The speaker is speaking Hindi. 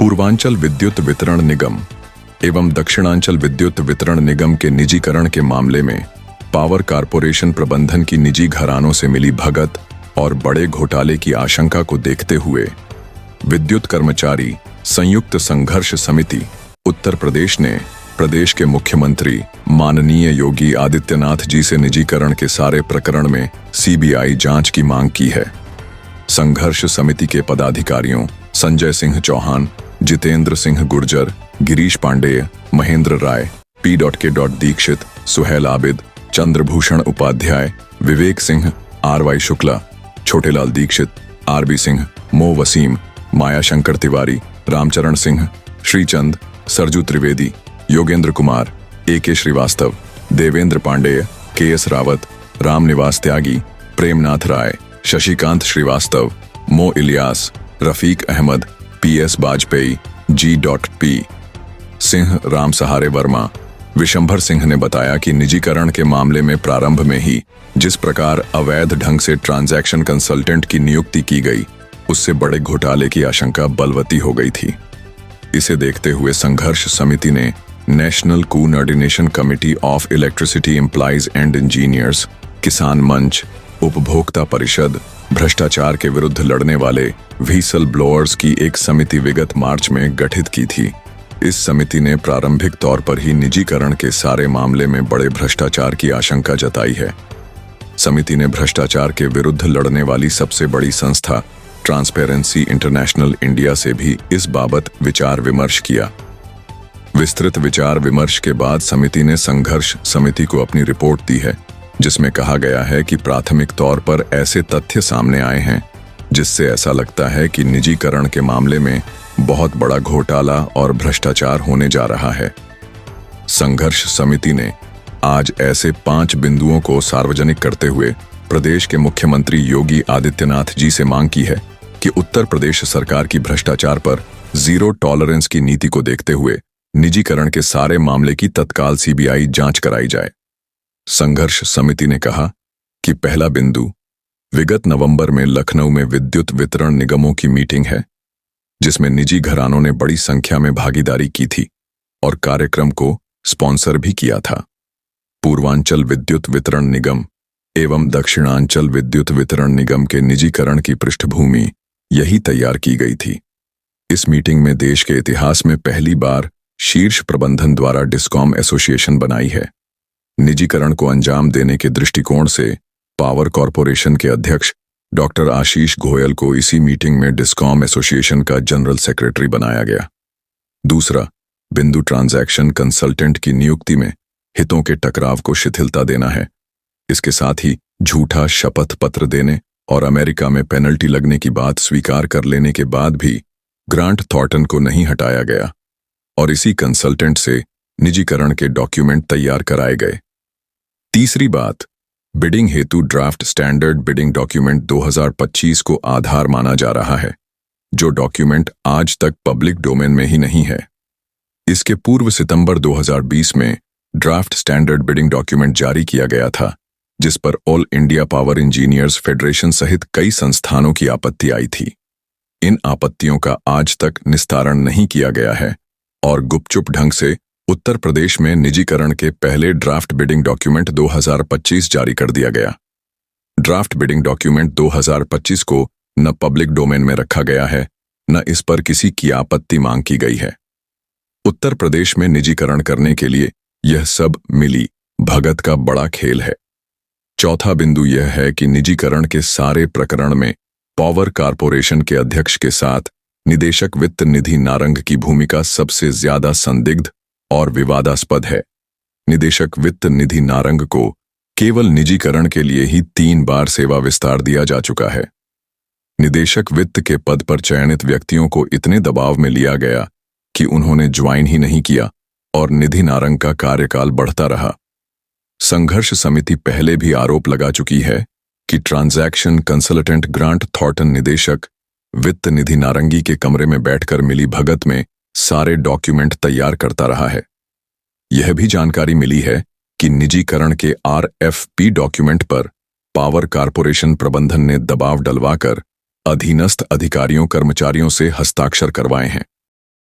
पूर्वांचल विद्युत वितरण निगम एवं दक्षिणांचल विद्युत वितरण निगम के निजीकरण के मामले में पावर कारपोरेशन प्रबंधन की निजी घरानों से मिली भगत और बड़े घोटाले की आशंका को देखते हुए विद्युत कर्मचारी संयुक्त संघर्ष समिति उत्तर प्रदेश ने प्रदेश के मुख्यमंत्री माननीय योगी आदित्यनाथ जी से निजीकरण के सारे प्रकरण में सीबीआई जांच की मांग की है। संघर्ष समिति के पदाधिकारियों संजय सिंह चौहान, जितेंद्र सिंह गुर्जर, गिरीश पांडेय, महेंद्र राय, P.K. Dixit, Suhail Abid, Chandrabhushan Upadhyay, Vivek Singh, R.Y. Shukla, Chhotelal Dixit, R.B. Singh, मो वसीम, माया शंकर तिवारी, रामचरण सिंह, श्रीचंद, सरजू त्रिवेदी, योगेंद्र कुमार, A.K. श्रीवास्तव, देवेंद्र पांडेय, K.S. रावत, रामनिवास त्यागी, प्रेमनाथ राय, शशिकांत श्रीवास्तव, मो इलियास, रफीक अहमद, P.S. बाजपेयी, G.P. सिंह, राम सहारे वर्मा, विशंभर सिंह ने बताया कि निजीकरण के मामले में प्रारंभ में ही जिस प्रकार अवैध ढंग से ट्रांजैक्शन कंसल्टेंट की नियुक्ति की गई, उससे बड़े घोटाले की आशंका बलवती हो गई थी। इसे देखते हुए संघर्ष समिति ने national coordination committee of electricity employees and engineers, किसान मंच, उपभोक्ता परिषद, भ्रष्टाचार के विरुद्ध लड़ने वाले व्हीसल ब्लोअर्स की एक समिति विगत मार्च में गठित की थी। इस समिति ने प्रारंभिक तौर पर ही निजीकरण के सारे मामले में बड़े भ्रष्टाचार की आशंका जताई है। समिति ने भ्रष्टाचार के विरुद्ध लड़ने वाली सबसे बड़ी संस्था ट्रांसपेरेंसी इंटरनेशनल इंडिया से भी इस बाबत विचार विमर्श किया। विस्तृत विचार विमर्श के बाद समिति ने संघर्ष समिति को अपनी रिपोर्ट दी है, जिसमें कहा गया है कि प्राथमिक तौर पर ऐसे तथ्य सामने आए हैं जिससे ऐसा लगता है कि निजीकरण के मामले में बहुत बड़ा घोटाला और भ्रष्टाचार होने जा रहा है। संघर्ष समिति ने आज ऐसे 5 बिंदुओं को सार्वजनिक करते हुए प्रदेश के मुख्यमंत्री योगी आदित्यनाथ जी से मांग की है कि उत्तर प्रदेश सरकार की भ्रष्टाचार पर जीरो टॉलरेंस की नीति को देखते हुए निजीकरण के सारे मामले की तत्काल सीबीआई जांच कराई जाए। संघर्ष समिति ने कहा कि पहला बिंदु विगत नवंबर में लखनऊ में विद्युत वितरण निगमों की मीटिंग है, जिसमें निजी घरानों ने बड़ी संख्या में भागीदारी की थी और कार्यक्रम को स्पॉन्सर भी किया था। पूर्वांचल विद्युत वितरण निगम एवं दक्षिणांचल विद्युत वितरण निगम के निजीकरण की पृष्ठभूमि यही तैयार की गई थी। इस मीटिंग में देश के इतिहास में पहली बार शीर्ष प्रबंधन द्वारा डिस्कॉम एसोसिएशन बनाई है। निजीकरण को अंजाम देने के दृष्टिकोण से पावर कॉरपोरेशन के अध्यक्ष डॉक्टर आशीष गोयल को इसी मीटिंग में डिस्कॉम एसोसिएशन का जनरल सेक्रेटरी बनाया गया। दूसरा बिंदु ट्रांजैक्शन कंसल्टेंट की नियुक्ति में हितों के टकराव को शिथिलता देना है। इसके साथ ही झूठा शपथ पत्र देने और अमेरिका में पेनल्टी लगने की बात स्वीकार कर लेने के बाद भी ग्रांट थॉर्टन को नहीं हटाया गया और इसी कंसल्टेंट से निजीकरण के डॉक्यूमेंट तैयार कराए गए। तीसरी बात, बिडिंग हेतु ड्राफ्ट स्टैंडर्ड बिडिंग डॉक्यूमेंट 2025 को आधार माना जा रहा है, जो डॉक्यूमेंट आज तक पब्लिक डोमेन में ही नहीं है। इसके पूर्व सितंबर 2020 में ड्राफ्ट स्टैंडर्ड बिडिंग डॉक्यूमेंट जारी किया गया था, जिस पर all India power engineers federation सहित कई संस्थानों की आपत्ति आई थी। इन आपत्तियों का आज तक निस्तारण नहीं किया गया है और गुपचुप ढंग से उत्तर प्रदेश में निजीकरण के पहले ड्राफ्ट बिडिंग डॉक्यूमेंट 2025 जारी कर दिया गया। ड्राफ्ट बिडिंग डॉक्यूमेंट 2025 को न पब्लिक डोमेन में रखा गया है, न इस पर किसी की आपत्ति मांग की गई है। उत्तर प्रदेश में निजीकरण करने के लिए यह सब मिली भगत का बड़ा खेल है। चौथा बिंदु यह है कि निजीकरण के सारे प्रकरण में पावर कारपोरेशन के अध्यक्ष के साथ निदेशक वित्त निधि नारंग की भूमिका सबसे ज्यादा संदिग्ध और विवादास्पद है। निदेशक वित्त निधि नारंग को केवल निजीकरण के लिए ही 3 बार सेवा विस्तार दिया जा चुका है। निदेशक वित्त के पद पर चयनित व्यक्तियों को इतने दबाव में लिया गया कि उन्होंने ज्वाइन ही नहीं किया और निधि नारंग का कार्यकाल बढ़ता रहा। संघर्ष समिति पहले भी आरोप लगा चुकी है कि ट्रांजैक्शन कंसल्टेंट ग्रांट थॉर्टन निदेशक वित्त निधि नारंगी के कमरे में बैठकर मिली भगत में सारे डॉक्यूमेंट तैयार करता रहा है। यह भी जानकारी मिली है कि निजीकरण के RFP डॉक्यूमेंट पर पावर कारपोरेशन प्रबंधन ने दबाव डलवाकर अधीनस्थ अधिकारियों कर्मचारियों से हस्ताक्षर करवाए हैं।